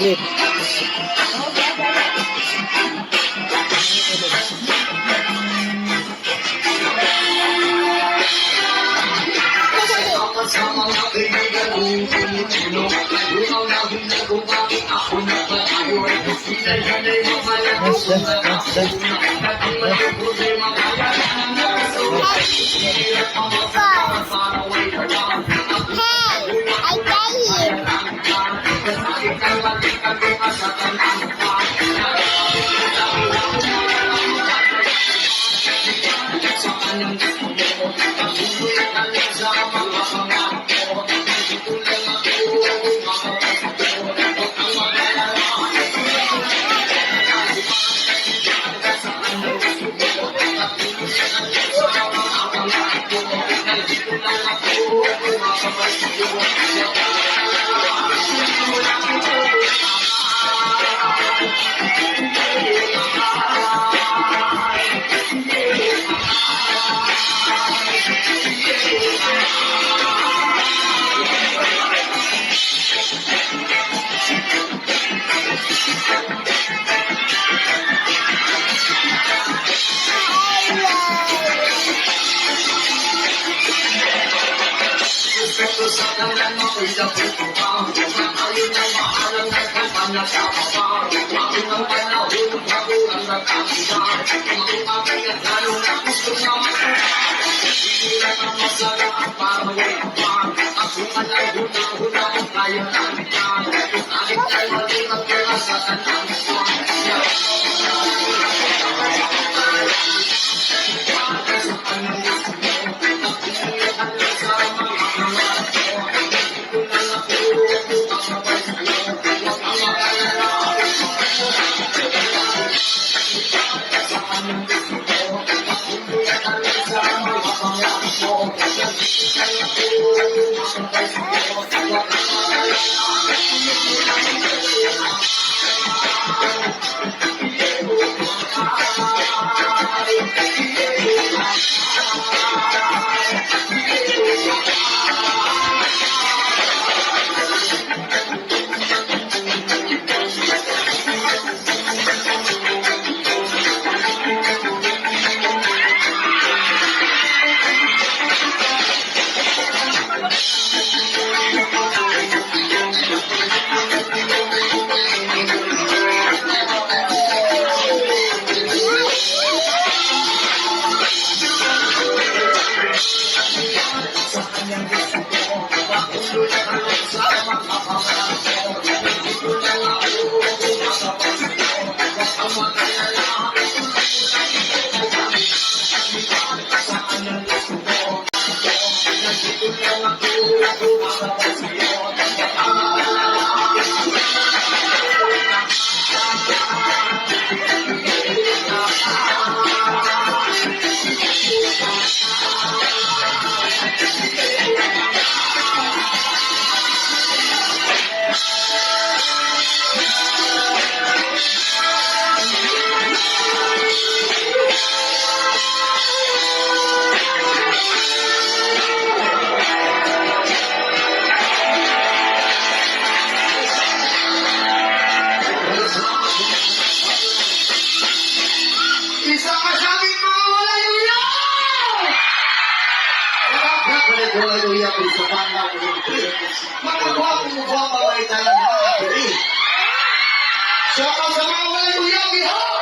Ulit. Sa mga kaibigan kong Pilipino, lumaw na binago bakit ako nagpatayo ay sinay-sanay mamalang Dance, dance, dance, dance. Nating problema kaya na naso hirap ang masama para way pagkakang I tell you. kasakit ang balikan ko kasatan ang sa kanyang gusto mo patuloy ka lang sa mga pangako dito lang ako makapasok huwag kang mag-alala sa kanyang gusto mo patuloy ka lang sa mga pangako dito lang ako makapasok Respeto sa kanan mo, ilapit ko pa. Ayaw na maalang nagkapanak sa papa. Bakit ang panahon, bago ang nagkakita. Makipagay at lalo na gusto na matuwa. Hindi na ang masarap para may pa. Ako man ay huna-huna ang kaya namin yan. Kahit tayo mali magkira sa kanang pa. Sa kanang gusto mo, pagpilihan lang sa mga Isa ka sa aking mga haleluya! Haleluya, Kristo Panginoon, mga gwapong gwapa ay tayong mga puri. Sa mga haleluya, bihon!